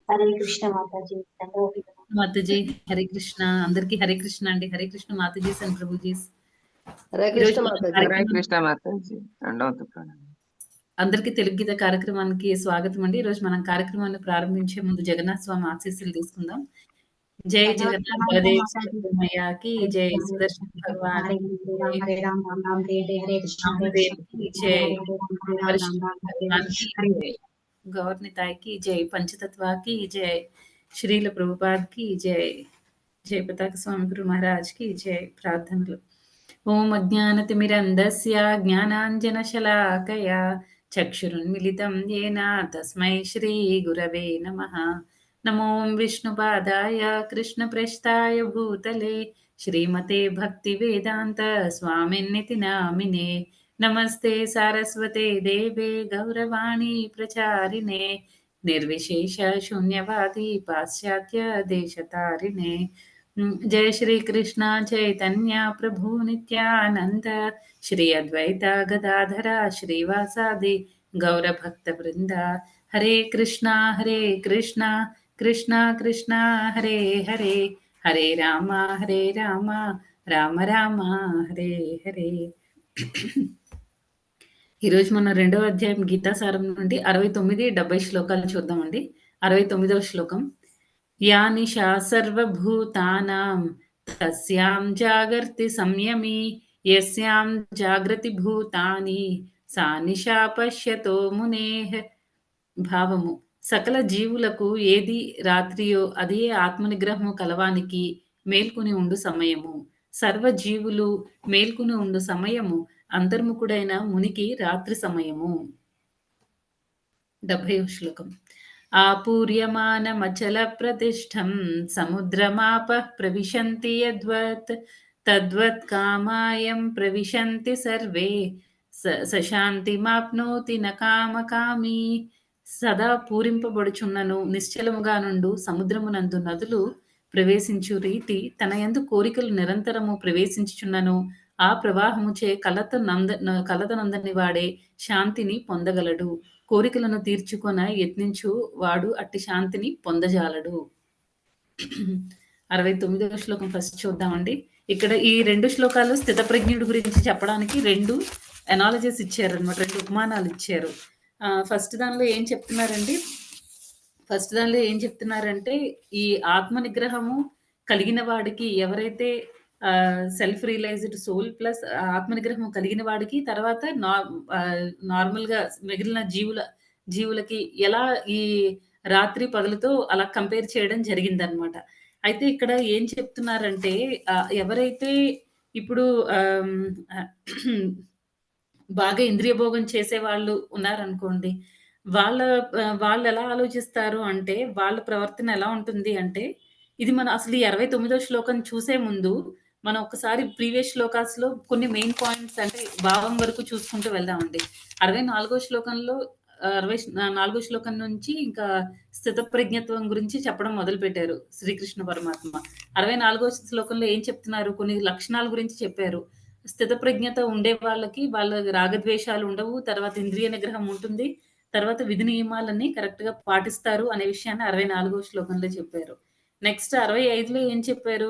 హరే కృష్ణ మాతాజీ. మాతాజీ హరే కృష్ణ. అందరికీ హరే కృష్ణ అండి. హరే కృష్ణ మాతాజీస్ అండ్ ప్రభుజీస్. హరే ఈరోజు కృష్ణ మన మాతాజీ. హరే కార్యక్రమం కృష్ణ మాతాజీ. దండవత్ ప్రణామం. అందరికీ తెలుగు గీత కార్యక్రమానికి స్వాగతం అండి. ఈరోజు మనం కార్యక్రమాన్ని ప్రారంభించే ముందు జగన్నాథ స్వామి ఆశీస్సులు తీసుకుందాం. జై జగన్నాథ్ బలదేవ్ సుబ్రహ్మయ్యకి జై, సుదర్శన్ భగవాన్ హరే జై, హరే రామ్ రామ్ రామ్ హరే హరే హరే కృష్ణ హరే రామదేవ్ కృష్ణ की जय, హరే రామ్ రామ్ రామ్ హరే भगवान की హరే जय, गौरनिताय की जय, पंचतत्वा की जय, श्रील प्रभुपाद की जय, जय पताक स्वामी गुरु महाराज की जय. प्रार्थनలు. ఓం అజ్ఞానతిమిరంధస్య జ్ఞానాంజనశలాకయా చక్షురున్మిలితం येन తస్మై శ్రీ గురవే నమః. నమో విష్ణుపాదాయ కృష్ణప్రస్థాయ భూతలే శ్రీమతే భక్తివేదాంత స్వామిన్నితి నామినే. నమస్తే సారస్వతే దేవే గౌరవాణి ప్రచారిణే నిర్విశేష శూన్యవాది పాశ్చాత్య దేశతారిణే. जय श्री कृष्ण चैतन्य प्रभु नित्यानंद श्री अद्वैत गदाधर श्रीवासादि गौर भक्त वृंदा. हरे कृष्णा कृष्णा कृष्णा हरे हरे, हरे राम राम राम हरे हरे. ఈరోజు మనం 2వ అధ్యాయం గీతాసారం నుండి 69-70 శ్లోకాలు చూద్దామండి. 69వ శ్లోకం. या निशा सर्वभूतानां तस्यां जागर्ति संयमी यस्यां जागृति భూతాని సా నిశా పశ్యతో మునేః. భావము: సకల జీవులకు ఏది రాత్రియో అదే ఆత్మనిగ్రహము కలవానికి మేల్కొని ఉండు సమయము. సర్వజీవులు మేల్కొని ఉండు సమయము అంతర్ముఖుడైన మునికి రాత్రి సమయము. 70వ శ్లోకం. ఆపూర్యమానమచల ప్రతిష్టం సముద్రమాపః ప్రవిశంతి యద్వత్ తద్వత్ కామాయం ప్రవిశంతి సర్వే సశాంతిమాప్నోతి న కామకామి. సదా పూరింపబడుచున్నను నిశ్చలముగా నుండు సముద్రమునందు నదులు ప్రవేశించు రీతి తన యందు కోరికలు నిరంతరము ప్రవేశించుచున్నను ఆ ప్రవాహముచే కలతనందని వాడే శాంతిని పొందగలడు. కోరికలను తీర్చుకొన యత్నించు వాడు అట్టి శాంతిని పొందజాలడు. 69వ శ్లోకం ఫస్ట్ చూద్దామండి. ఇక్కడ ఈ 2 శ్లోకాలు స్థితప్రజ్ఞుడి గురించి చెప్పడానికి 2 ఎనాలజీస్ ఇచ్చారనమాట, 2 ఉపమానాలు ఇచ్చారు. ఫస్ట్ దానిలో ఏం చెప్తున్నారంటే ఈ ఆత్మ నిగ్రహము కలిగిన వాడికి, ఎవరైతే సెల్ఫ్ రియలైజ్డ్ సోల్ ప్లస్ ఆత్మనిగ్రహం కలిగిన వాడికి తర్వాత నార్మల్గా మిగిలిన జీవులకి ఎలా ఈ రాత్రి పగలుతో అలా కంపేర్ చేయడం జరిగిందనమాట. అయితే ఇక్కడ ఏం చెప్తున్నారంటే ఎవరైతే ఇప్పుడు బాగా ఇంద్రియ భోగం చేసే వాళ్ళు ఉన్నారనుకోండి, వాళ్ళు ఎలా ఆలోచిస్తారు అంటే, వాళ్ళ ప్రవర్తన ఎలా ఉంటుంది అంటే, ఇది మనం అసలు ఈ 69వ శ్లోకం చూసే ముందు మనం ఒకసారి ప్రీవియస్ శ్లోకాస్‌లో కొన్ని మెయిన్ పాయింట్స్ అంటే భావం వరకు చూసుకుంటూ వెళ్దామండి. 64వ శ్లోకంలో 64వ శ్లోకం నుంచి ఇంకా స్థితప్రజ్ఞత్వం గురించి చెప్పడం మొదలుపెట్టారు శ్రీకృష్ణ పరమాత్మ. 64వ శ్లోకంలో ఏం చెప్తున్నారు? కొన్ని లక్షణాల గురించి చెప్పారు. స్థితప్రజ్ఞత ఉండే వాళ్ళకి వాళ్ళ రాగద్వేషాలు ఉండవు, తర్వాత ఇంద్రియ నిగ్రహం ఉంటుంది, తర్వాత విధి నియమాలన్నీ కరెక్ట్‌గా పాటిస్తారు అనే విషయాన్ని 64వ శ్లోకంలో చెప్పారు. నెక్స్ట్ 65లో ఏం చెప్పారు?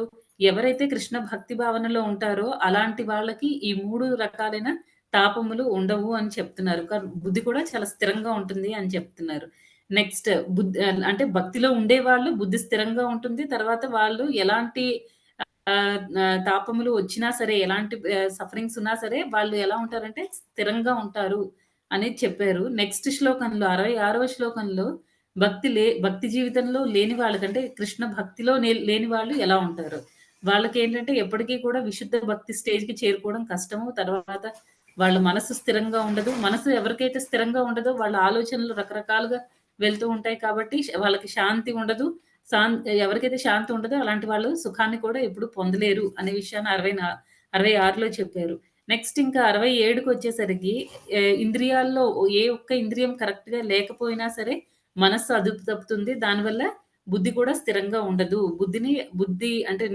ఎవరైతే కృష్ణ భక్తి భావనలో ఉంటారో అలాంటి వాళ్ళకి ఈ 3 రకాలైన తాపములు ఉండవు అని చెప్తున్నారు. బుద్ధి కూడా చాలా స్థిరంగా ఉంటుంది అని చెప్తున్నారు. నెక్స్ట్ అంటే భక్తిలో ఉండేవాళ్ళు బుద్ధి స్థిరంగా ఉంటుంది. తర్వాత వాళ్ళు ఎలాంటి తాపములు వచ్చినా సరే, ఎలాంటి సఫరింగ్స్ ఉన్నా సరే వాళ్ళు ఎలా ఉంటారంటే స్థిరంగా ఉంటారు అనేది చెప్పారు. నెక్స్ట్ శ్లోకంలో 66వ శ్లోకంలో భక్తి జీవితంలో లేని వాళ్ళకంటే కృష్ణ భక్తిలో లేని వాళ్ళు ఎలా ఉంటారు, వాళ్ళకేంటంటే ఎప్పటికీ కూడా విశుద్ధ భక్తి స్టేజ్‌కి చేరుకోవడం కష్టము. తర్వాత వాళ్ళ మనసు స్థిరంగా ఉండదు. మనసు ఎవరికైతే స్థిరంగా ఉండదో వాళ్ళ ఆలోచనలు రకరకాలుగా వెళ్తూ ఉంటాయి కాబట్టి వాళ్ళకి శాంతి ఉండదు. ఎవరికైతే శాంతి ఉండదో అలాంటి వాళ్ళు సుఖాన్ని కూడా ఎప్పుడు పొందలేరు అనే విషయాన్ని 66లో చెప్పారు. నెక్స్ట్ ఇంకా 67కి వచ్చేసరికి ఇంద్రియాల్లో ఏ ఒక్క ఇంద్రియం కరెక్ట్‌గా లేకపోయినా సరే మనస్సు అదుపు తప్పుతుంది. దానివల్ల బుద్ధి కూడా స్థిరంగా ఉండదు. బుద్ధి అంటే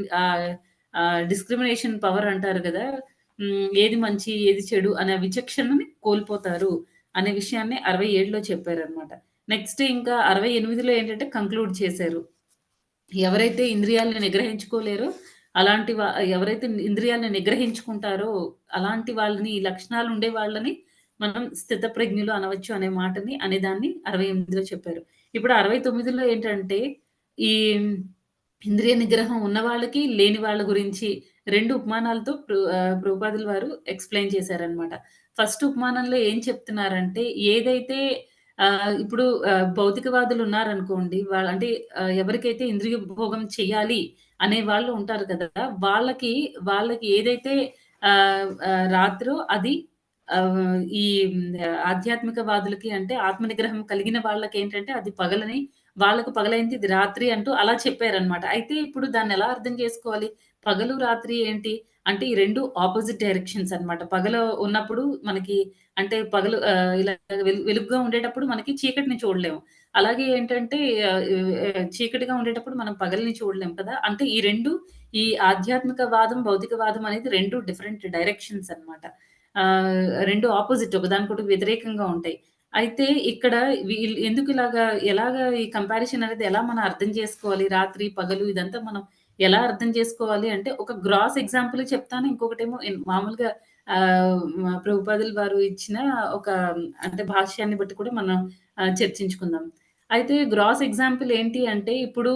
డిస్క్రిమినేషన్ పవర్ అంటారు కదా! ఏది మంచి, ఏది చెడు అనే విచక్షణని కోల్పోతారు అనే విషయాన్ని 67లో చెప్పారనమాట. నెక్స్ట్ ఇంకా 68లో ఏంటంటే కంక్లూడ్ చేశారు. ఎవరైతే ఇంద్రియాలను నిగ్రహించుకోలేరో, అలాంటి ఎవరైతే ఇంద్రియాలను నిగ్రహించుకుంటారో, అలాంటి వాళ్ళని, ఈ లక్షణాలు ఉండే వాళ్ళని మనం స్థితప్రజ్ఞులు అనవచ్చు అనేదాన్ని 68లో చెప్పారు. ఇప్పుడు 69లో ఏంటంటే, ఈ ఇంద్రియ నిగ్రహం ఉన్న వాళ్ళకి, లేని వాళ్ళ గురించి 2 ఉపమానాలతో ప్రభుపాదుల వారు ఎక్స్‌ప్లెయిన్ చేశారనమాట. ఫస్ట్ ఉపమానంలో ఏం చెప్తున్నారంటే, ఏదైతే ఇప్పుడు భౌతికవాదులున్నారనుకోండి. అంటే ఎవరికైతే ఇంద్రియ భోగం చెయ్యాలి అనే వాళ్ళు ఉంటారు కదా! వాళ్ళకి ఏదైతే రాత్రో అది ఈ ఆధ్యాత్మికవాదులకి అంటే ఆత్మ నిగ్రహం కలిగిన వాళ్ళకేంటంటే అది పగలని, వాళ్ళకి పగలైంది ఇది రాత్రి అంటూ అలా చెప్పారనమాట. అయితే ఇప్పుడు దాన్నెలా అర్థం చేసుకోవాలి? పగలు, రాత్రి ఏంటి? అంటే ఈ 2 అపోజిట్ డైరెక్షన్స్ అన్నమాట. పగలు ఉన్నప్పుడు మనకి అంటే పగలు ఇలా వెలుగుగా ఉండేటప్పుడు మనకి చీకటిని చూడలేము. అలాగే ఏంటంటే చీకటిగా ఉండేటప్పుడు మనం పగల్ని చూడలేం కదా! అంటే ఈ 2 ఈ ఆధ్యాత్మికవాదం, భౌతికవాదం అనేది 2 డిఫరెంట్ డైరెక్షన్స్ అన్నమాట. 2 అపోజిట్ ఒకదానికొకటి వ్యతిరేకంగా ఉంటాయి. అయితే ఇక్కడ ఎందుకు ఎలాగా ఈ కంపారిజన్ అనేది ఎలా మనం అర్థం చేసుకోవాలి? రాత్రి, పగలు ఇదంతా మనం ఎలా అర్థం చేసుకోవాలి అంటే, ఒక గ్రాస్ ఎగ్జాంపుల్ చెప్తాను. ఇంకొకటేమో మామూలుగా ప్రభుపాదులు వారు ఇచ్చిన ఒక అంటే భాష్యాన్ని బట్టి కూడా మనం చర్చించుకుందాం. అయితే గ్రాస్ ఎగ్జాంపుల్ ఏంటి అంటే, ఇప్పుడు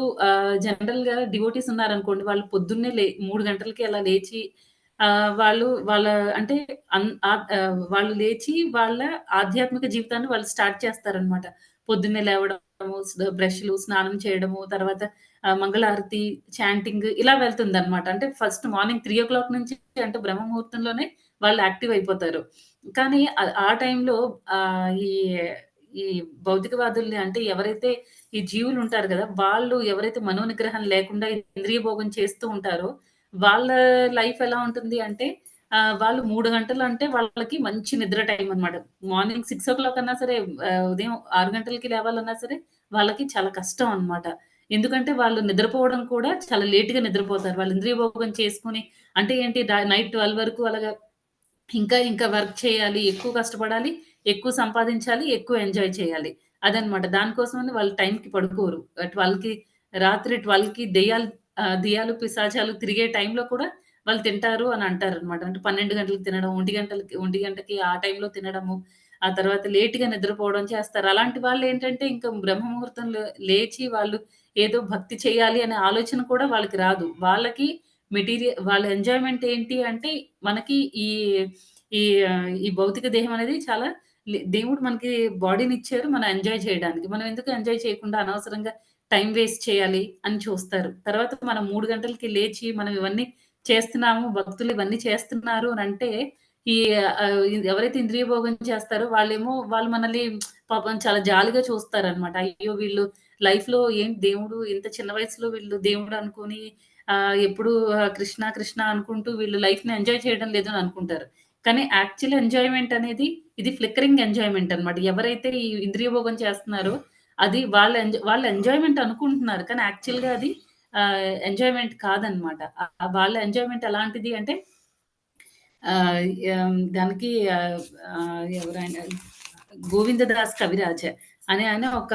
జనరల్‌గా డివోటీస్ ఉన్నారనుకోండి, వాళ్ళు పొద్దున్నే 3 గంటలకి అలా లేచి వాళ్ళ అంటే వాళ్ళు లేచి వాళ్ళ ఆధ్యాత్మిక జీవితాన్ని వాళ్ళు స్టార్ట్ చేస్తారనమాట. పొద్దున్నే లేవడము, బ్రష్‌లు, స్నానం చేయడము, తర్వాత మంగళారతి, చాంటింగ్ ఇలా వెళ్తుందనమాట. అంటే ఫస్ట్ మార్నింగ్ 3:00 నుంచి అంటే బ్రహ్మ ముహూర్తంలోనే వాళ్ళు యాక్టివ్ అయిపోతారు. కానీ ఆ టైంలో ఈ ఈ భౌతికవాదుల్ని అంటే ఎవరైతే ఈ జీవులుంటారు గదా! వాళ్ళు ఎవరైతే మనోనిగ్రహం లేకుండా ఇంద్రియ భోగం చేస్తూ ఉంటారో, వాళ్ళ లైఫ్ ఎలా ఉంటుంది అంటే వాళ్ళు 3 గంటలు అంటే వాళ్ళకి మంచి నిద్ర టైమ్ అన్నమాట. మార్నింగ్ 6:00 అన్నా సరే ఉదయం 6 గంటలకి లేవాలన్నా సరే వాళ్ళకి చాలా కష్టం అన్నమాట. ఎందుకంటే వాళ్ళు నిద్రపోవడం కూడా చాలా లేట్‌గా నిద్రపోతారు. వాళ్ళు ఇంద్రియ భోగం చేసుకొని అంటే ఏంటి నైట్ 12 వరకు అలాగా ఇంకా వర్క్ చేయాలి, ఎక్కువ కష్టపడాలి, ఎక్కువ సంపాదించాలి, ఎక్కువ ఎంజాయ్ చేయాలి. అదనమాట. దానికోసమని వాళ్ళు టైంకి పడుకోరు. 12కి రాత్రి 12కి దెయ్యాలు, పిశాచాలు తిరిగే టైంలో కూడా వాళ్ళు తింటారు అని అంటారనమాట. అంటే 12 గంటలకు తినడం, 1 గంటకి ఆ టైంలో తినడము, ఆ తర్వాత లేట్‌గా నిద్రపోవడం చేస్తారు. అలాంటి వాళ్ళేంటంటే ఇంక బ్రహ్మ ముహూర్తంలో లేచి వాళ్ళు ఏదో భక్తి చేయాలి అనే ఆలోచన కూడా వాళ్ళకి రాదు. వాళ్ళ ఎంజాయ్‌మెంట్ ఏంటి అంటే మనకి ఈ ఈ భౌతిక దేహం అనేది చాలా దేవుడు మనకి బాడీనిచ్చారు. మనం ఎంజాయ్ చేయడానికి. మనం ఎందుకు ఎంజాయ్ చేయకుండా అనవసరంగా టైమ్ వేస్ట్ చేయాలి అని చూస్తారు. తర్వాత మనం 3 గంటలకి లేచి మనం ఇవన్నీ చేస్తున్నాము, భక్తులు ఇవన్నీ చేస్తున్నారు అనంటే ఈ ఎవరైతే ఇంద్రియ భోగం చేస్తారో వాళ్ళు మనల్ని పాపం చాలా జాలిగా చూస్తారనమాట. అయ్యో! వీళ్ళు లైఫ్‌లో ఏంటి దేవుడు ఇంత చిన్న వయసులో వీళ్ళు దేవుడు అనుకోని ఎప్పుడు కృష్ణ, కృష్ణ అనుకుంటూ వీళ్ళు లైఫ్‌ని ఎంజాయ్ చేయడం లేదు అని అనుకుంటారు. కానీ యాక్చువల్ ఎంజాయ్‌మెంట్ అనేది ఇది ఫ్లిక్కరింగ్ ఎంజాయ్‌మెంట్ అన్నమాట. ఎవరైతే ఈ ఇంద్రియ భోగం చేస్తున్నారో అది వాళ్ళ ఎంజాయ్‌మెంట్ అనుకుంటున్నారు. కానీ యాక్చువల్‌గా అది ఎంజాయ్‌మెంట్ కాదన్నమాట. వాళ్ళ ఎంజాయ్‌మెంట్ ఎలాంటిది అంటే ఆహ్, దానికి ఎవరాయన 'గోవిందదాస్ కవిరాజ' అనే ఆయన ఒక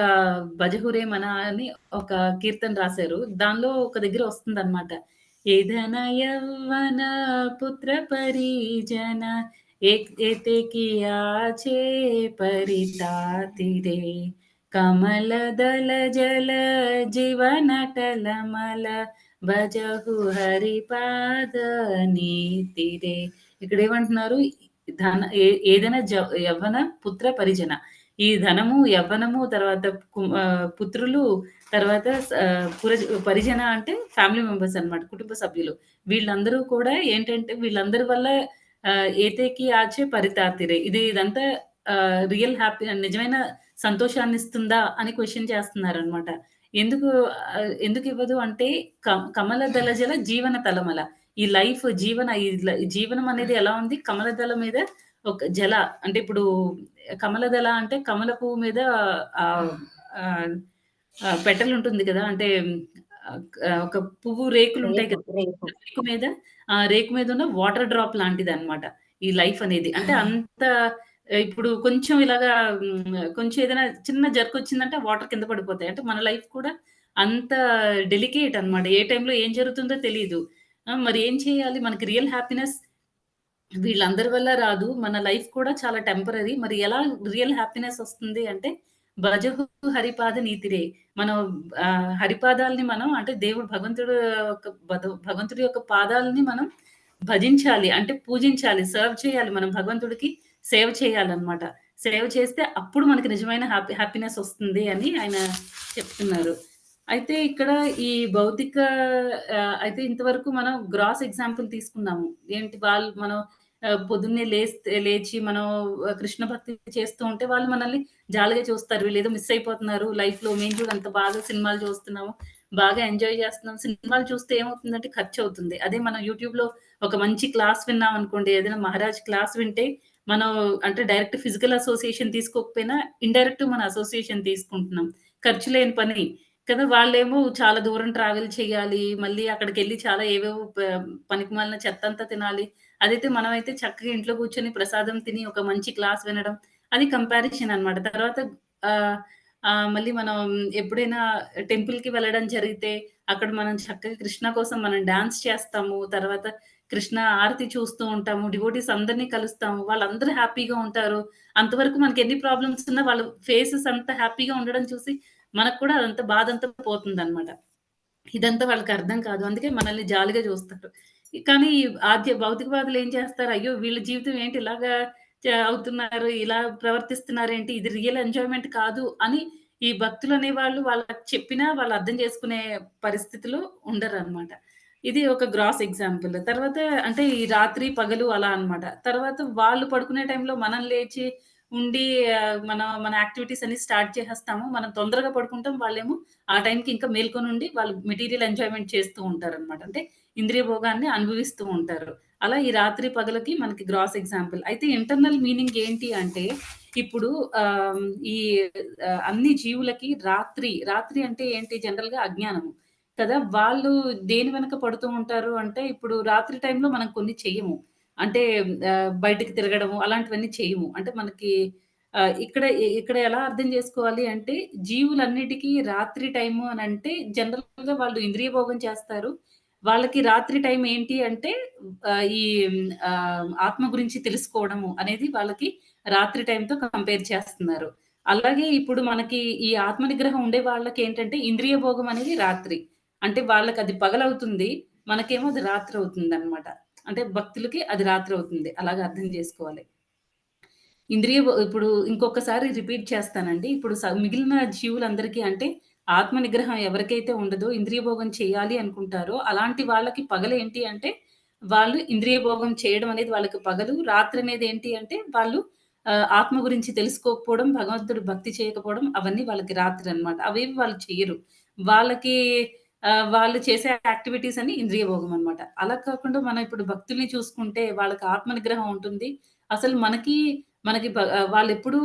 'భజహురే మన' అని ఒక కీర్తన రాశారు. దానిలో ఒక దగ్గర వస్తుందన్నమాట. ఏధన యవ్వన పుత్ర పరిజన ఏతే కియాచే పరితాతిరే కమల దళ జల జీవనటల మల భజహు హరిపాద నీతిరే. ఇక్కడేమంటున్నారు? ఏదైనా యవ్వన, పుత్ర, పరిజన. ఈ ధనము, యవ్వనము తర్వాత పుత్రులు, తర్వాత పరిజన అంటే ఫ్యామిలీ మెంబర్స్ అన్నమాట. కుటుంబ సభ్యులు. వీళ్ళందరూ కూడా ఏంటంటే వీళ్ళందరి వల్ల ఏతేకి ఆచే పరితాతిరే. ఇదంతా రియల్ నిజమైన సంతోషాన్నిస్తుందా అని క్వెషన్ చేస్తున్నారన్నమాట. ఎందుకు ఎందుకివ్వదు అంటే కమల దళజల జీవన తలమల. ఈ లైఫ్ జీవనం అనేది ఎలా ఉంది? కమల దళ మీద ఒక అంటే ఇప్పుడు కమల దళ అంటే కమల పువ్వు మీద ఆహ్, ఆహ్, పెటల్ ఉంటుంది కదా! అంటే ఒక పువ్వు రేకులుంటాయి రేకు, కదా! రేకు. రేకు మీద ఉన్న వాటర్ డ్రాప్ లాంటిదన్నమాట. ఈ లైఫ్ అనేది. అంటే అంత ఇప్పుడు కొంచెం ఇలాగా కొంచెం ఏదైనా చిన్న జర్కొచ్చిందంటే వాటర్ కింద పడిపోతాయి. అంటే మన లైఫ్ కూడా అంత డెలికేట్ అన్నమాట. ఏ టైంలో ఏం జరుగుతుందో తెలీదు. మరి ఏం చేయాలి? మనకి రియల్ హ్యాపీనెస్ వీళ్ళందరి వల్ల రాదు. మన లైఫ్ కూడా చాలా టెంపరరీ. మరి ఎలా రియల్ హ్యాపీనెస్ ఒస్తుంది అంటే, భజహు హరిపాద నీతిరే. మనం హరిపాదాల్ని మనం అంటే దేవుడు భగవంతుడు యొక్క భగవంతుడి యొక్క పాదాలని మనం భజించాలి. అంటే పూజించాలి. సర్వ్ చేయాలి. మనం భగవంతుడికి సేవ చేయాలనమాట. సేవ చేస్తే అప్పుడు మనకి నిజమైన హ్యాపీనెస్ ఒస్తుంది అని ఆయన చెప్తున్నారు. అయితే ఇక్కడ ఈ భౌతిక అయితే ఇంతవరకు మనం గ్రాస్ ఎగ్జాంపుల్ తీసుకున్నాము. ఏంటి మనం పొద్దున్నే లేచి మనం కృష్ణ భక్తి చేస్తూ ఉంటే వాళ్ళు మనల్ని జాలిగా చూస్తారు. వీళ్ళేదో మిస్ అయిపోతున్నారు లైఫ్‌లో. మేము చూడు అంత బాగా సినిమాలు చూస్తున్నాము. బాగా ఎంజాయ్ చేస్తున్నాం. సినిమాలు చూస్తే ఏమవుతుందంటే ఖర్చవుతుంది. అదే మనం యూట్యూబ్‌లో ఒక మంచి క్లాస్ విన్నామనుకోండి. ఏదైనా మహారాజ్ క్లాస్ వింటే మనం అంటే డైరెక్ట్ ఫిజికల్ అసోసియేషన్ తీసుకోకపోయినా ఇండైరెక్ట్ మన అసోసియేషన్ తీసుకుంటున్నాం. ఖర్చు లేని పని. కదా! వాళ్ళేమో చాలా దూరం ట్రావెల్ చేయాలి. మళ్ళీ అక్కడికెళ్ళి చాలా ఏవేవో పనికిమాలిన చెత్తంతా తినాలి. అదైతే మనమైతే చక్కగా ఇంట్లో కూర్చొని ప్రసాదం తిని ఒక మంచి క్లాస్ వినడం. అది కంపారిజన్ అన్నమాట. తర్వాత ఆహ్, మళ్ళీ మనం ఎప్పుడైనా టెంపుల్‌కి వెళ్ళడం జరిగితే అక్కడ మనం చక్కగా కృష్ణ కోసం మనం డాన్స్ చేస్తాము. తర్వాత కృష్ణ ఆరతి చూస్తూ ఉంటాము. డివోటీస్ అందరిని కలుస్తాము. వాళ్ళందరూ హ్యాపీగా ఉంటారు. అంతవరకు మనకెన్ని ప్రాబ్లమ్స్ ఉన్నా వాళ్ళ ఫేసెస్ అంతా హ్యాపీగా ఉండడం చూసి మనకు కూడా అదంతా బాధంతా పోతుందనమాట. ఇదంతా వాళ్ళకర్థం కాదు. అందుకే మనల్ని జాలిగా జూస్తారు. కానీ భౌతికవాదులు ఏం చేస్తారు, అయ్యో! వీళ్ళ జీవితం ఏంటి ఇలాగా అవుతున్నారు, ఇలా ప్రవర్తిస్తున్నారేంటి, ఇది రియల్ ఎంజాయ్‌మెంట్ కాదు అని ఈ భక్తులనేవాళ్ళు వాళ్ళకి చెప్పినా వాళ్ళు అర్థం చేసుకునే పరిస్థితిలో ఉండరనమాట. ఇది ఒక గ్రాస్ ఎగ్జాంపుల్. తర్వాత అంటే ఈ రాత్రి, పగలు అలా అన్నమాట. తర్వాత వాళ్ళు పడుకునే టైంలో మనం లేచి ఉండి మన యాక్టివిటీస్ అన్ని స్టార్ట్ చేసేస్తాము. మనం తొందరగా పడుకుంటాం. వాళ్ళేమో ఆ టైంకి ఇంకా మేల్కొనుండి వాళ్ళు మెటీరియల్ ఎంజాయ్‌మెంట్ చేస్తూ ఉంటారనమాట. అంటే ఇంద్రియ భోగాన్ని అనుభవిస్తూ ఉంటారు. అలా ఈ రాత్రి, పగలకి మనకి గ్రాస్ ఎగ్జాంపుల్. అయితే ఇంటర్నల్ మీనింగ్ ఏంటి అంటే ఇప్పుడు ఆహ్, ఈ అన్ని జీవులకి రాత్రి అంటే ఏంటి జనరల్‌గా అజ్ఞానము కదా! వాళ్ళు దేని వెనక పడుతూ ఉంటారు అంటే ఇప్పుడు రాత్రి టైంలో మనం కొన్ని చెయ్యము. అంటే బయటికి తిరగడము అలాంటివన్నీ చేయము. అంటే మనకి ఇక్కడ ఎలా అర్థం చేసుకోవాలి అంటే, జీవులన్నిటికి రాత్రి టైము అనంటే జనరల్‌గా వాళ్ళు ఇంద్రియ భోగం చేస్తారు. వాళ్ళకి రాత్రి టైం ఏంటి అంటే ఆత్మ గురించి తెలుసుకోవడము అనేది వాళ్ళకి రాత్రి టైంతో కంపేర్ చేస్తున్నారు. అలాగే ఇప్పుడు మనకి ఈ ఆత్మ నిగ్రహం ఉండే వాళ్ళకేంటంటే ఇంద్రియ భోగం అనేది రాత్రి. అంటే వాళ్ళకది పగలవుతుంది. మనకేమో అది రాత్రవుతుందనమాట. అంటే భక్తులకి అది రాత్రవుతుంది. అలాగా అర్థం చేసుకోవాలి. ఇప్పుడు ఇంకొకసారి రిపీట్ చేస్తానండి. ఇప్పుడు మిగిలిన జీవులందరికీ అంటే ఆత్మ నిగ్రహం ఎవరికైతే ఉండదో, ఇంద్రియ భోగం చేయాలి అనుకుంటారో, అలాంటి వాళ్ళకి పగలేంటి అంటే, వాళ్ళు ఇంద్రియ భోగం చేయడం అనేది వాళ్ళకి పగలు. రాత్రనేది ఏంటి అంటే, వాళ్ళు ఆత్మ గురించి తెలుసుకోకపోవడం, భగవంతుడు భక్తి చేయకపోవడం అవన్నీ వాళ్ళకి రాత్రనమాట. అవేవి వాళ్ళు చెయ్యరు. వాళ్ళకి వాళ్ళు చేసే యాక్టివిటీస్ అన్నీ ఇంద్రియ భోగం అనమాట. అలా కాకుండా మనం ఇప్పుడు భక్తుల్ని చూసుకుంటే వాళ్ళకి ఆత్మ నిగ్రహం ఉంటుంది. అసలు మనకి వాళ్ళెప్పుడూ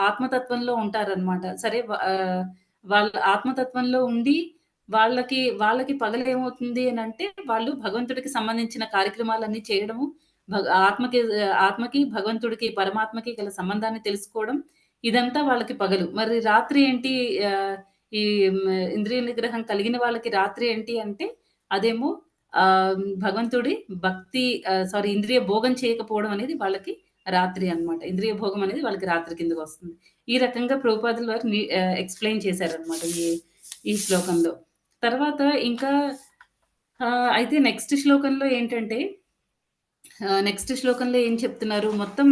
ఆత్మతత్వంలో ఉంటారనమాట. సరే వాళ్ళ ఆత్మతత్వంలో ఉండి వాళ్ళకి పగలేమవుతుంది అనంటే, వాళ్ళు భగవంతుడికి సంబంధించిన కార్యక్రమాలన్నీ చేయడము, ఆత్మకి, భగవంతుడికి, పరమాత్మకి గల సంబంధాన్ని తెలుసుకోవడం, ఇదంతా వాళ్ళకి పగలు. మరి రాత్రి ఏంటి ఆహ్, ఈ ఇంద్రియ నిగ్రహం కలిగిన వాళ్ళకి రాత్రి ఏంటి అంటే, అదేమో భగవంతుడి భక్తి ఇంద్రియ భోగం చేయకపోవడం అనేది వాళ్ళకి రాత్రి అన్నమాట. ఇంద్రియ భోగం అనేది వాళ్ళకి రాత్రి కిందకొస్తుంది. ఈ రకంగా ప్రభుపాదుల వారు ఎక్స్‌ప్లెయిన్ చేశారన్నమాట ఈ శ్లోకంలో. తర్వాత ఇంకా అయితే నెక్స్ట్ శ్లోకంలో ఏం చెప్తున్నారు, మొత్తం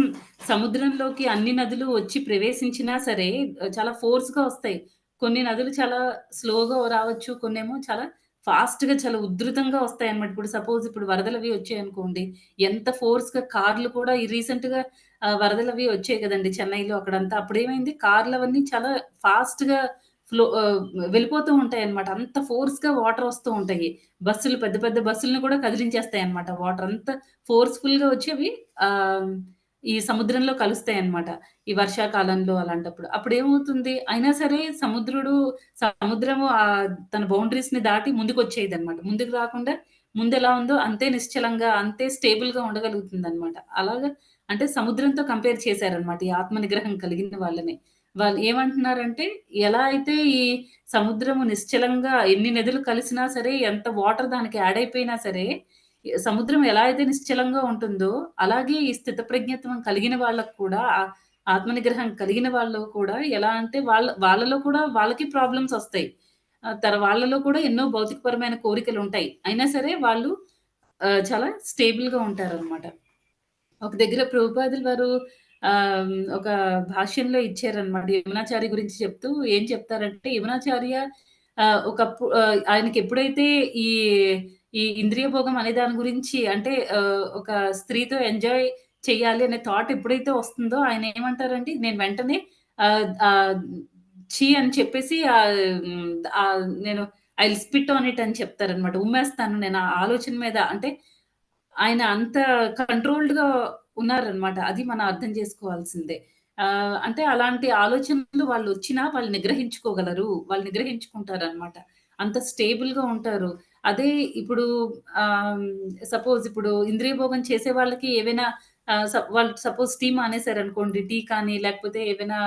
సముద్రంలోకి అన్ని నదులు వచ్చి ప్రవేశించినా సరే చాలా ఫోర్స్‌గా వస్తాయి. కొన్ని నదులు చాలా స్లోగా రావచ్చు. కొన్నేమో చాలా ఫాస్ట్‌గా చాలా ఉధృతంగా వస్తాయన్నమాట. ఇప్పుడు వరదలవి వచ్చాయనుకోండి, ఎంత ఫోర్స్‌గా కార్లు కూడా ఈ రీసెంట్‌గా వరదలవి వచ్చాయి కదండీ చెన్నైలో అక్కడంతా. అప్పుడేమైంది కార్లవన్నీ చాలా ఫాస్ట్‌గా ఫ్లో వెళ్ళిపోతూ ఉంటాయన్నమాట. అంత ఫోర్స్‌గా వాటర్ వస్తూ ఉంటాయి. పెద్ద పెద్ద బస్సులను కూడా కదిలించేస్తాయన్నమాట. వాటర్ అంతా ఫోర్స్‌ఫుల్‌గా వచ్చి అవి ఆహ్, ఈ సముద్రంలో కలుస్తాయన్నమాట. ఈ వర్షాకాలంలో అలాంటప్పుడు. అప్పుడేమవుతుంది, అయినా సరే సముద్రము తన బౌండరీస్‌ని దాటి ముందుకొచ్చేయదన్నమాట. ముందుకు రాకుండా ముందెలా ఉందో అంతే నిశ్చలంగా, అంతే స్టేబుల్‌గా ఉండగలుగుతుందన్నమాట. అలాగా అంటే సముద్రంతో కంపేర్ చేశారనమాట. ఈ ఆత్మ నిగ్రహం కలిగిన వాళ్ళని. వాళ్ళు ఏమంటున్నారంటే, ఎలా అయితే ఈ సముద్రము నిశ్చలంగా ఎన్ని నదులు కలిసినా సరే, ఎంత వాటర్ దానికి యాడ్ అయిపోయినా సరే, సముద్రం ఎలా అయితే నిశ్చలంగా ఉంటుందో, అలాగే ఈ స్థితప్రజ్ఞత్వం కలిగిన వాళ్ళకి కూడా ఆత్మ నిగ్రహం కలిగిన వాళ్ళు కూడా ఎలా అంటే వాళ్ళలో కూడా వాళ్ళకి ప్రాబ్లమ్స్ ఒస్తాయి. వాళ్ళలో కూడా ఎన్నో భౌతికపరమైన కోరికలుంటాయి. అయినా సరే వాళ్ళు చాలా స్టేబుల్‌గా ఉంటారనమాట. ఒక దగ్గర ప్రభుపాదులు వారు ఒక భాష్యంలో ఇచ్చారనమాట. యమునాచార్య గురించి చెప్తూ ఏం చెప్తారంటే, యమునాచార్య ఆయనకెప్పుడైతే ఈ, ఈ ఇంద్రియ భోగం అనే దాని గురించి అంటే ఒక స్త్రీతో ఎంజాయ్ చెయ్యాలి అనే థాట్ ఎప్పుడైతే వస్తుందో ఆయనేమంటారంటే, నేను వెంటనే ఆహ్, ఆహ్, ఛీ అని చెప్పేసి నేను I will spit on it అని చెప్తారనమాట. ఉమ్మేస్తాను నేను ఆ ఆలోచన మీద అంటే ఆయన అంత కంట్రోల్డ్‌గా ఉన్నారనమాట. అది మనం అర్థం చేసుకోవాల్సిందే. అంటే అలాంటి ఆలోచనలు వాళ్ళొచ్చినా వాళ్ళు నిగ్రహించుకోగలరు. వాళ్ళు నిగ్రహించుకుంటారనమాట. అంత స్టేబుల్‌గా ఉంటారు. అదే ఇప్పుడు ఆహ్, సపోజ్ ఇప్పుడు ఇంద్రియ భోగం చేసే వాళ్ళకి ఏవైనా వాళ్ళు సపోజ్ టీ మానేసారనుకోండి. టీ కానీ లేకపోతే ఏవైనా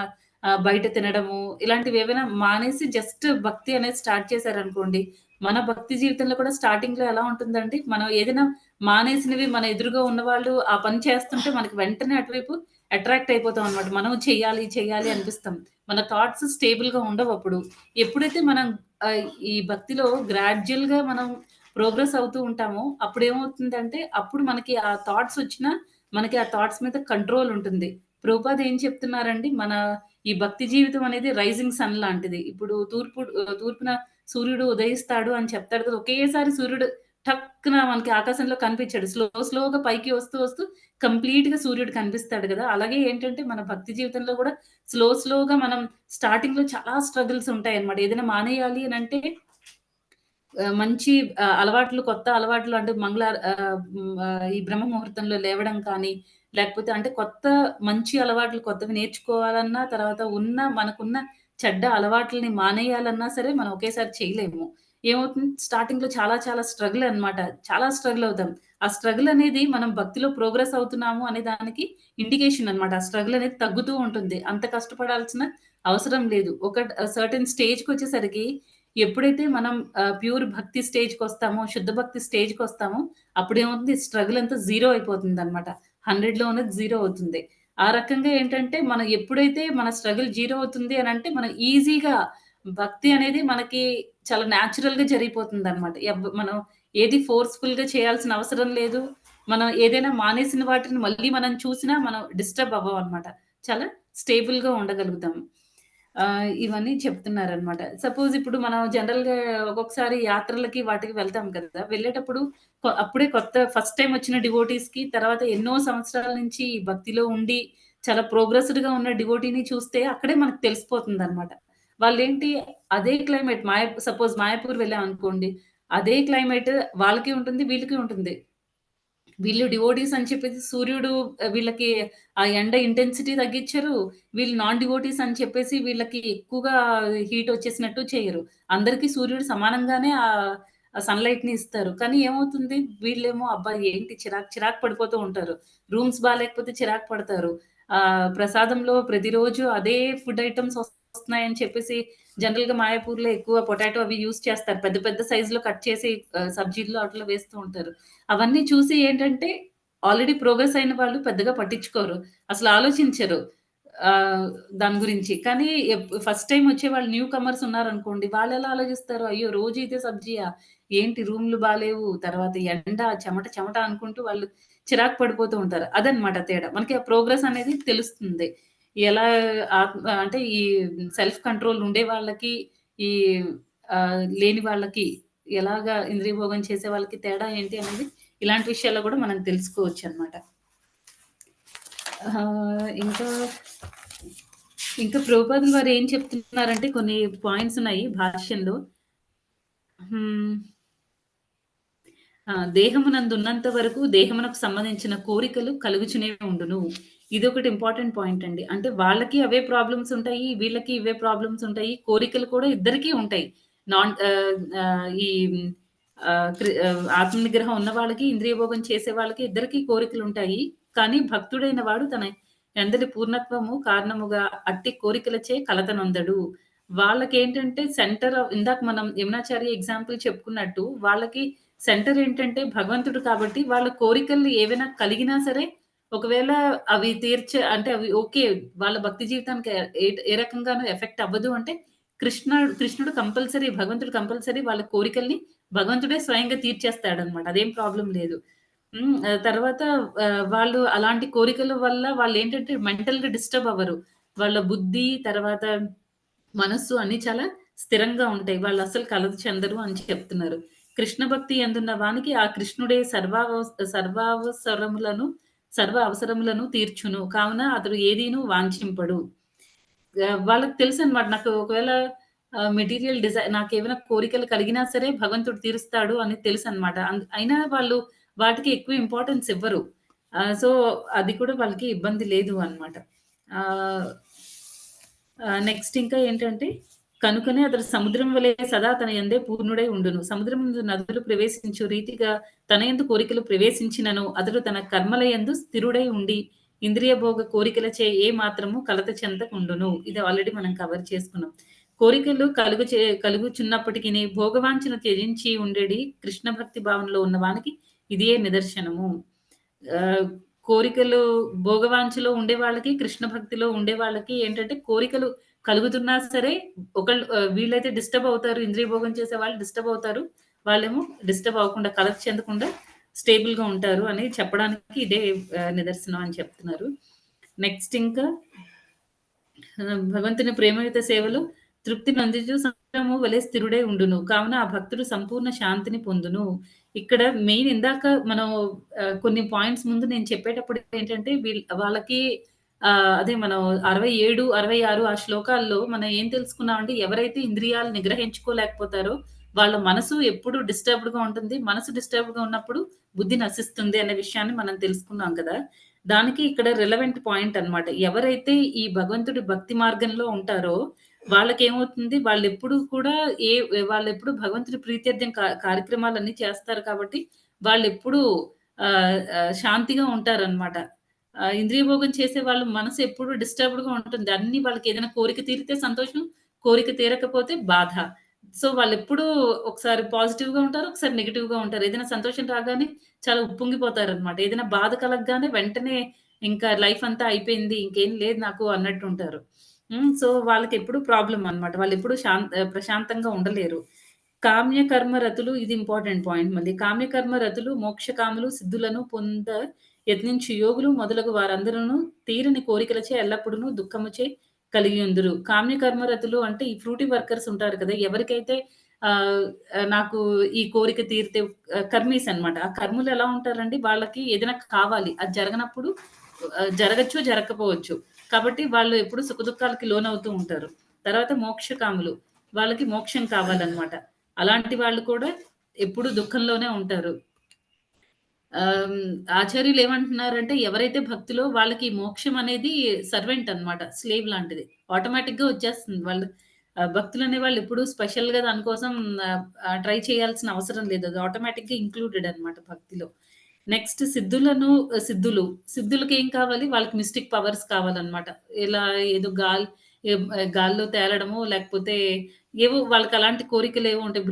బయట తినడము ఇలాంటివేవైనా మానేసి జస్ట్ భక్తి అనేది స్టార్ట్ చేశారనుకోండి. మన భక్తి జీవితంలో కూడా స్టార్టింగ్‌లో ఎలా ఉంటుందంటే మనం ఏదైనా మానేసినవి మన ఎదురుగా ఉన్నవాళ్ళు ఆ పని చేస్తుంటే మనకి వెంటనే అటువైపు అట్రాక్ట్ అయిపోతాం అనమాట. మనం చెయ్యాలి, చెయ్యాలి అనిపిస్తాం. మన థాట్స్ స్టేబుల్‌గా ఉండవప్పుడు. ఎప్పుడైతే మనం ఈ భక్తిలో గ్రాడ్యుయల్‌గా మనం ప్రోగ్రెస్ అవుతూ ఉంటామో అప్పుడేమవుతుందంటే, అప్పుడు మనకి ఆ థాట్స్ వచ్చినా మనకి ఆ థాట్స్ మీద కంట్రోల్ ఉంటుంది. ప్రభుపాద ఏం చెప్తున్నారండి, మన ఈ భక్తి జీవితం అనేది రైజింగ్ సన్ లాంటిది. ఇప్పుడు తూర్పున సూర్యుడు ఉదయిస్తాడు అని చెప్తాడు కదా! ఒకేసారి సూర్యుడు టక్కున మనకి ఆకాశంలో కనిపించడు. స్లోగా పైకి వస్తూ కంప్లీట్‌గా సూర్యుడు కనిపిస్తాడు గదా! అలాగే ఏంటంటే మన భక్తి జీవితంలో గూడా స్లోగా మనం స్టార్టింగ్‌లో చాలా స్ట్రగుల్స్ ఉంటాయన్నమాట. ఏదైనా మానేయాలి అనంటే మంచి అలవాట్లు, కొత్త అలవాట్లు అంటే ఈ బ్రహ్మ ముహూర్తంలో లేవడం కానీ, లేకపోతే అంటే కొత్త మంచి అలవాట్లు కొత్తవి నేర్చుకోవాలన్నా, తర్వాత మనకున్న చెడ్డ అలవాట్లని మానేయాలన్నా సరే మనం ఒకేసారి చేయలేము. ఏమవుతుంది స్టార్టింగ్‌లో చాలా స్ట్రగుల్ అన్నమాట. చాలా స్ట్రగుల్ అవుతాం. ఆ స్ట్రగుల్ అనేది మనం భక్తిలో ప్రోగ్రెస్ అవుతున్నాము అనే దానికి ఇండికేషన్ అన్నమాట. ఆ స్ట్రగుల్ అనేది తగ్గుతూ ఉంటుంది. అంత కష్టపడాల్సిన అవసరం లేదు. ఒక సర్టెన్ స్టేజ్‌కొచ్చేసరికి ఎప్పుడైతే మనం ప్యూర్ భక్తి స్టేజ్‌కొస్తామో, శుద్ధ భక్తి స్టేజ్‌కొస్తామో అప్పుడేమవుతుంది స్ట్రగుల్ అంతా జీరో అయిపోతుందనమాట. 100లో ఉన్నది జీరో అవుతుంది. ఆ రకంగా ఏంటంటే మనం ఎప్పుడైతే మన స్ట్రగుల్ జీరో అవుతుంది అనంటే మనం ఈజీగా భక్తి అనేది మనకి చాలా న్యాచురల్‌గా జరిగిపోతుందనమాట. మనం ఏది ఫోర్స్‌ఫుల్‌గా చేయాల్సిన అవసరం లేదు. మనం ఏదైనా మానేసిన వాటిని మళ్ళీ మనం చూసినా మనం డిస్టర్బ్ అవ్వమనమాట. చాలా స్టేబుల్‌గా ఉండగలుగుతాం. ఇవన్నీ చెప్తున్నారనమాట. సపోజ్ ఇప్పుడు మనం జనరల్‌గా ఒక్కొక్కసారి యాత్రలకి వాటికి వెళ్తాం కదా! వెళ్ళేటప్పుడు అప్పుడే ఫస్ట్ టైమ్ వచ్చిన డివోటీస్‌కి తర్వాత ఎన్నో సంవత్సరాల నుంచి ఈ భక్తిలో ఉండి చాలా ప్రోగ్రెస్డ్‌గా ఉన్న డివోటీని చూస్తే అక్కడే మనకు తెలిసిపోతుందనమాట. వాళ్ళేంటి అదే క్లైమేట్ సపోజ్ మాయాపూర్ వెళ్ళామనుకోండి. అదే క్లైమేట్ వాళ్ళకి ఉంటుంది, వీళ్ళకి ఉంటుంది. వీళ్ళు డివోటీస్ అని చెప్పేసి సూర్యుడు వీళ్ళకి ఆ ఎండ ఇంటెన్సిటీ తగ్గిచ్చరు. వీళ్ళు నాన్ డివోటీస్ అని చెప్పేసి వీళ్ళకి ఎక్కువగా హీట్ వచ్చేసినట్టు చేయరు. అందరికీ సూర్యుడు సమానంగానే ఆ సన్‌లైట్‌ని ఇస్తారు. కానీ ఏమవుతుంది వీళ్ళేమో అబ్బా! ఏంటి చిరాకు పడిపోతూ ఉంటారు. రూమ్స్ బాలేకపోతే చిరాకు పడతారు. ప్రసాదంలో ప్రతిరోజు అదే ఫుడ్ ఐటెమ్స్ వస్తున్నాయని చెప్పేసి జనరల్‌గా మాయాపూర్‌లో ఎక్కువ పొటాటో అవి యూజ్ చేస్తారు. పెద్ద పెద్ద సైజ్‌లో కట్ చేసి సబ్జీల్లో అట్లా వేస్తూ ఉంటారు. అవన్నీ చూసి ఏంటంటే, ఆల్రెడీ ప్రోగ్రెస్ అయిన వాళ్ళు పెద్దగా పట్టించుకోరు. అసలు ఆలోచించరు. ఆహ్, దాని గురించి. కానీ ఫస్ట్ టైమ్ వచ్చేవాళ్ళు న్యూ కమర్స్ ఉన్నారనుకోండి, వాళ్ళెలా ఆలోచిస్తారు? అయ్యో! రోజు ఇదే సబ్జీయా? ఏంటి రూమ్‌లు బాలేవు, తర్వాత ఎండ, చెమట అనుకుంటూ వాళ్ళు చిరాకు పడిపోతూ ఉంటారు. అదనమాట తేడా. మనకి ఆ ప్రోగ్రెస్ అనేది తెలుస్తుంది. ఎలా అంటే ఈ సెల్ఫ్ కంట్రోల్ ఉండే వాళ్ళకి, ఈ లేని వాళ్ళకి ఎలాగా ఇంద్రియ భోగం చేసే వాళ్ళకి తేడా ఏంటి అనేది ఇలాంటి విషయాల్లో గూడా మనం తెలుసుకోవచ్చనమాట. ఇంకా, ఇంకా ప్రభుపాదులు వారు ఏం చెప్తున్నారంటే కొన్ని పాయింట్స్ ఉన్నాయి భాష్యంలో. హ్మ్. దేహమునందున్నంత వరకు దేహమునకు సంబంధించిన కోరికలు కలుగుచునే ఉండును. ఇదొకటి ఇంపార్టెంట్ పాయింట్ అండి. అంటే వాళ్ళకి అవే ప్రాబ్లమ్స్ ఉంటాయి. వీళ్ళకి ఇవే ప్రాబ్లమ్స్ ఉంటాయి. కోరికలు కూడా ఇద్దరికీ ఉంటాయి. నాన్ ఆహ్, ఆహ్, ఈ ఆత్మ నిగ్రహం ఉన్న వాళ్ళకి, ఇంద్రియ భోగం చేసే వాళ్ళకి ఇద్దరికీ కోరికలుంటాయి. కానీ భక్తుడైన వాడు తన యందలి పూర్ణత్వము కారణముగా అట్టి కోరికలచే కలతనొందడు. వాళ్ళకేంటంటే ఇందాక మనం యమునాచార్య ఎగ్జాంపుల్ చెప్పుకున్నట్టు వాళ్ళకి సెంటర్ ఏంటంటే భగవంతుడు కాబట్టి వాళ్ళ కోరికలు ఏవైనా కలిగినా సరే ఒకవేళ అవి అంటే అవి ఓకే. వాళ్ళ భక్తి జీవితానికి ఏ రకంగానూ ఎఫెక్ట్ అవ్వదు అంటే కృష్ణుడు కంపల్సరీ భగవంతుడు కంపల్సరీ వాళ్ళ కోరికల్ని భగవంతుడే స్వయంగా తీర్చేస్తాడనమాట. అదేం ప్రాబ్లమ్ లేదు. తర్వాత వాళ్ళు అలాంటి కోరికల వల్ల వాళ్ళేంటంటే మెంటల్‌గా డిస్టర్బ్ అవ్వరు. వాళ్ళ బుద్ధి తర్వాత మనస్సు అన్నీ చాలా స్థిరంగా ఉంటాయి. వాళ్ళసలు కలత చెందరు అని చెప్తున్నారు. కృష్ణ భక్తి యందున్న వానికి ఆ కృష్ణుడే సర్వావసరములను సర్వ అవసరములను తీర్చును. కావున అతడు ఏదీను వాంఛింపడు. వాళ్ళకి తెలుసనమాట. నాకు ఒకవేళ మెటీరియల్ నాకేమైనా కోరికలు కలిగినా సరే భగవంతుడు తీరుస్తాడు అని తెలుసనమాట. అయినా వాళ్ళు వాటికి ఎక్కువ ఇంపార్టెన్స్ ఇవ్వరు. సో, అది కూడా వాళ్ళకి ఇబ్బంది లేదు అనమాట. ఆహ్, నెక్స్ట్ ఇంకా ఏంటంటే, కనుకనే అతడు సముద్రం వలె సదా తన యందే పూర్ణుడై ఉండును. సముద్రమందు నదులు ప్రవేశించు రీతిగా తన యందు కోరికలు ప్రవేశించినను అతడు తన కర్మల యందు స్థిరుడై ఉండి, ఇంద్రియ భోగ కోరికలచే ఏ మాత్రము కలత చెందకుండును. ఇది ఆల్రెడీ మనం కవర్ చేసుకున్నాం. కోరికలు కలుగుచున్నప్పటికిని భోగవాంఛను త్యజించి ఉండెడి కృష్ణ భక్తి భావనలో ఉన్న వానికి ఇదియే నిదర్శనము. ఆహ్, కోరికలు భోగవాంఛలో ఉండే వాళ్ళకి, కృష్ణ భక్తిలో ఉండే వాళ్ళకి ఏంటంటే కోరికలు కలుగుతున్నా సరే వీళ్ళైతే డిస్టర్బ్ అవుతారు. ఇంద్రియ భోగం చేసే వాళ్ళు డిస్టర్బ్ అవుతారు. వాళ్ళేమో డిస్టర్బ్ అవ్వకుండా, కలత చెందకుండా స్టేబుల్‌గా ఉంటారు అని చెప్పడానికి ఇదే నిదర్శనం అని చెప్తున్నారు. నెక్స్ట్ ఇంకా భగవంతుని ప్రేమయుత సేవలో తృప్తి నొందిచు సముద్రము వలె స్థిరుడై ఉండును. కావున ఆ భక్తుడు సంపూర్ణ శాంతిని పొందును. ఇక్కడ మెయిన్ ఇందాక మనం కొన్ని పాయింట్స్ ముందు నేను చెప్పేటప్పుడు ఏంటంటే వాళ్ళకి అదే మనం 67, 66 ఆ శ్లోకాల్లో మనం ఏం తెలుసుకున్నామంటే ఎవరైతే ఇంద్రియాలు నిగ్రహించుకోలేకపోతారో వాళ్ళ మనసు ఎప్పుడు డిస్టర్బ్డ్‌గా ఉంటుంది. మనసు డిస్టర్బ్డ్‌గా ఉన్నప్పుడు బుద్ధి నశిస్తుంది అనే విషయాన్ని మనం తెలుసుకున్నాం కదా! దానికి ఇక్కడ రిలవెంట్ పాయింట్ అన్నమాట. ఎవరైతే ఈ భగవంతుడి భక్తి మార్గంలో ఉంటారో వాళ్ళకేమవుతుంది వాళ్ళెప్పుడు కూడా వాళ్ళెప్పుడు భగవంతుడి ప్రీత్యర్థం కార్యక్రమాలన్నీ చేస్తారు కాబట్టి వాళ్ళెప్పుడూ శాంతిగా ఉంటారనమాట. ఇంద్రియ భోగం చేసే వాళ్ళు మనసు ఎప్పుడు డిస్టర్బ్డ్‌గా ఉంటుంది. అన్నీ వాళ్ళకేదైనా కోరిక తీరితే సంతోషం, కోరిక తీరకపోతే బాధ. సో, వాళ్ళెప్పుడూ ఒకసారి పాజిటివ్‌గా ఉంటారు, ఒకసారి నెగెటివ్‌గా ఉంటారు. ఏదైనా సంతోషం రాగానే చాలా ఉప్పొంగిపోతారనమాట. ఏదైనా బాధ కలగగానే వెంటనే ఇంకా లైఫ్ అంతా అయిపోయింది. ఇంకేం లేదు నాకు అన్నట్టుంటారు. సో, వాళ్ళకెప్పుడు ప్రాబ్లమ్ అనమాట. వాళ్ళెప్పుడు ప్రశాంతంగా ఉండలేరు. కామ్యకర్మ రతులు ఇది ఇంపార్టెంట్ పాయింట్ మళ్ళీ. కామ్యకర్మ రతులు మోక్షకాములు సిద్ధులను యత్నించు యోగులు మొదలగు వారందరూను తీరని కోరికలచే ఎల్లప్పుడూను దుఃఖముచే కలిగియుందురు. కామ్యకర్మ రతులు అంటే ఈ ఫ్రూటీ వర్కర్స్ ఉంటారు కదా! ఎవరికైతే ఆహ్, నాకు ఈ కోరిక తీరితే కర్మీస్ అన్నమాట. ఆ కర్ములు ఎలా ఉంటారంటే వాళ్ళకి ఏదైనా కావాలి. అది జరగనప్పుడు జరగచ్చు, జరగకపోవచ్చు. కాబట్టి వాళ్ళు ఎప్పుడు సుఖదుఖాలకి లోనవుతూ ఉంటారు. తర్వాత మోక్షకాములు. వాళ్ళకి మోక్షం కావాలన్నమాట. అలాంటి వాళ్ళు కూడా ఎప్పుడు దుఃఖంలోనే ఉంటారు. ఆహ్, ఆచార్యులు ఏమంటున్నారంటే ఎవరైతే భక్తిలో వాళ్ళకి మోక్షం అనేది సర్వెంట్ అన్నమాట. స్లేవ్ లాంటిది. ఆటోమేటిక్‌గా వచ్చేస్తుంది. వాళ్ళు భక్తులనే వాళ్ళు ఎప్పుడు స్పెషల్‌గా దాని కోసం ట్రై చేయాల్సిన అవసరం లేదు. అది ఆటోమేటిక్‌గా ఇంక్లూడెడ్ అన్నమాట భక్తిలో. నెక్స్ట్ సిద్ధులు. సిద్ధులకేం కావాలి? వాళ్ళకి మిస్టిక్ పవర్స్ కావాలన్నమాట. ఇలా ఏదో గాల్లో తేలడమో, లేకపోతే ఏవో వాళ్ళకలాంటి కోరికలేవో ఉంటాయి.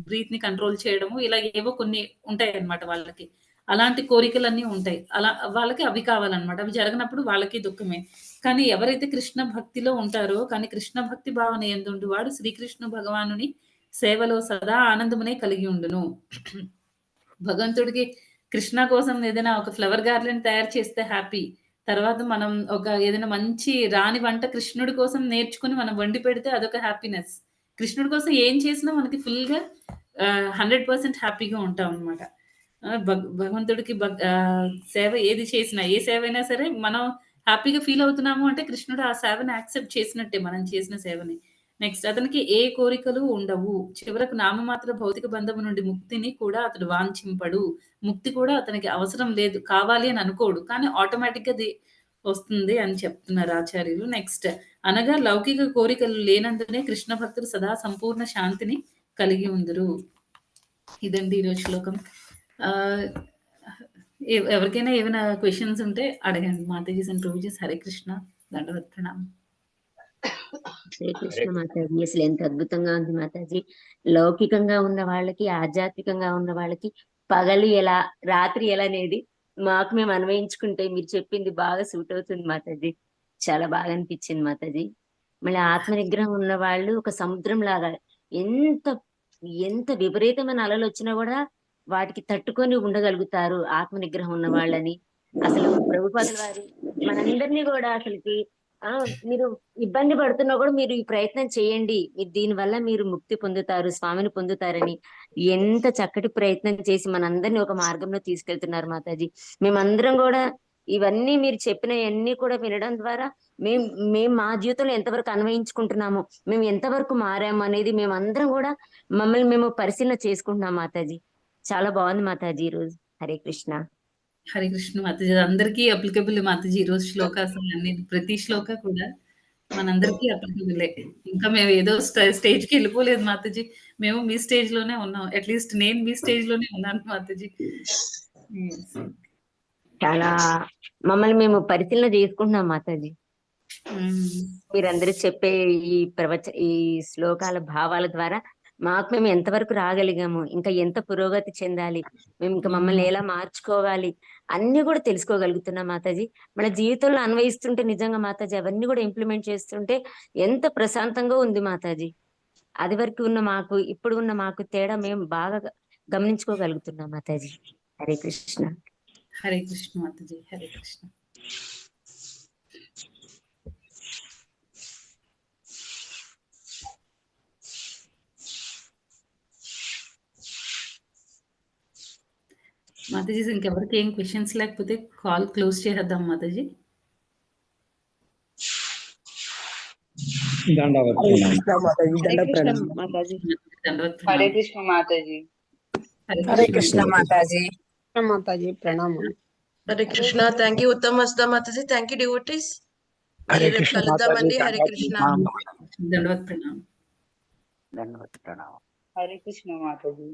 బ్రీత్‌ని కంట్రోల్ చేయడము, ఇలా ఏవో కొన్ని ఉంటాయన్నమాట వాళ్ళకి. అలాంటి కోరికలన్నీ ఉంటాయి. అలా వాళ్ళకి అవి కావాలన్నమాట. అవి జరగనప్పుడు వాళ్ళకి దుఃఖమే. కానీ ఎవరైతే కృష్ణ భక్తిలో ఉంటారో, కానీ కృష్ణ భక్తి భావన యందుండు వాడు శ్రీకృష్ణ భగవానుని సేవలో సదా ఆనందమునే కలిగి ఉండును. భగవంతుడికి కృష్ణ కోసం ఏదైనా ఒక ఫ్లవర్ గార్లెండ్ తయారు చేస్తే హ్యాపీ. తర్వాత మనం ఏదైనా మంచి రాని వంట కృష్ణుడి కోసం నేర్చుకొని మనం వండి పెడితే అదొక హ్యాపీనెస్. కృష్ణుడి కోసం ఏం చేసినా మనకి ఫుల్‌గా 100% హ్యాపీగా ఉంటామనమాట. భగవంతుడికి సేవ ఏది చేసినా, ఏ సేవైనా సరే మనం హ్యాపీగా ఫీల్ అవుతున్నాము అంటే కృష్ణుడు ఆ సేవని యాక్సెప్ట్ చేసినట్టే మనం చేసిన సేవని. నెక్స్ట్ అతనికి ఏ కోరికలు ఉండవు. చివరకు నామమాత్ర భౌతిక బంధము నుండి ముక్తిని కూడా అతడు వాంఛింపడు. ముక్తి కూడా అతనికి అవసరం లేదు. కావాలి అని అనుకోడు. కానీ ఆటోమేటిక్‌గా అది వస్తుంది అని చెప్తున్నారు ఆచార్యులు. నెక్స్ట్ అనగా లౌకిక కోరికలు లేనందునే కృష్ణ భక్తులు సదా సంపూర్ణ శాంతిని కలిగి ఉందురు. ఇదండి ఈరోజు శ్లోకం. ఆహ్, ఎవరికైనా ఏమైనా క్వెషన్స్ ఉంటే అడగండి. మాతాజీస్ అండ్ ప్రభుజీస్ హరే కృష్ణ. దండవత్ ప్రణామం. హరే కృష్ణ మాతాజీ. అసలు ఎంత అద్భుతంగా ఉంది మాతాజీ. లౌకికంగా ఉన్న వాళ్ళకి, ఆధ్యాత్మికంగా ఉన్న వాళ్ళకి పగలు ఎలా, రాత్రి ఎలా అనేది మాకు మేము అన్వయించుకుంటే మీరు చెప్పింది బాగా సూట్ అవుతుంది మాతాజీ. చాలా బాగా అనిపించింది మాతాజీ. మళ్ళీ ఆత్మ నిగ్రహం ఉన్న వాళ్ళు ఒక సముద్రం లాగా ఎంత ఎంత విపరీతమైన అలలు వచ్చినా కూడా వాటికి తట్టుకొని ఉండగలుగుతారు ఆత్మ నిగ్రహం ఉన్న వాళ్ళని. అసలు ప్రభుపాదుల వారు మనందరినీ కూడా అసలుకి మీరు ఇబ్బంది పడుతున్నా కూడా మీరు ఈ ప్రయత్నం చేయండి, మీరు దీనివల్ల మీరు ముక్తి పొందుతారు, స్వామిని పొందుతారని ఎంత చక్కటి ప్రయత్నం చేసి మనందరినీ ఒక మార్గంలో తీసుకెళ్తున్నారు మాతాజీ. మేమందరం కూడా ఇవన్నీ మీరు చెప్పినవన్నీ కూడా వినడం ద్వారా మేము మా జీవితంలో ఎంతవరకు అన్వయించుకుంటున్నాము, మేము ఎంతవరకు మారాము అనేది మేమందరం కూడా మమ్మల్ని మేము పరిశీలన చేసుకుంటున్నాం మాతాజీ. చాలా బాగుంది మాతాజీ ఈరోజు. హరే కృష్ణ. హరే కృష్ణ మాతాజీ. అందరికీ అప్లికబుల్ మాతాజీ. ఈ రోజు శ్లోకాస్ అన్ని ప్రతి శ్లోక కూడా మనందరికీ అప్లికబులే. ఇంకా మేము ఏదో స్టేజ్‌కి వెళ్ళిపోలేదు మాతాజీ. మేము మీ స్టేజ్‌లోనే ఉన్నాం. అట్‌లీస్ట్ నేను మీ స్టేజ్‌లోనే ఉన్నాను మాతాజీ. చాలా మమ్మల్ని మేము పరిశీలన చేసుకుంటున్నాం మాతాజీ. మీరందరూ చెప్పే ఈ శ్లోకాల భావాల ద్వారా మాకు మేము ఎంతవరకు రాగలిగాము, ఇంకా ఎంత పురోగతి చెందాలి, మేము ఇంకా మమ్మల్ని ఎలా మార్చుకోవాలి అన్ని కూడా తెలుసుకోగలుగుతున్నాం మాతాజీ. మన జీవితంలో అన్వయిస్తుంటే నిజంగా మాతాజీ అవన్నీ కూడా ఇంప్లిమెంట్ చేస్తుంటే ఎంత ప్రశాంతంగా ఉంది మాతాజీ. అది వరకు ఉన్న మాకు ఇప్పుడు ఉన్న మాకు తేడా మేము బాగా గమనించుకోగలుగుతున్నాం మాతాజీ. హరే కృష్ణ. హరే కృష్ణ మాతాజీ. హరే కృష్ణ. మాతాజీ ఇంకెవరికి ఏం క్వశ్చన్స్ లేకపోతే కాల్ క్లోజ్ చేసేద్దాం మాతాజీ. హరే కృష్ణ మాతాజీ. హరే కృష్ణ మాతాజీ. మాతాజీ ప్రణామం. Hare Krishna. Thank you Uttam Vasudha Mataji. Thank you devotees. మరి రేపు కలుద్దామండి. హరే కృష్ణ. దండవత్ ప్రణామం. ధన్యవాదాలు ప్రణామం. హరే కృష్ణ మాతాజీ.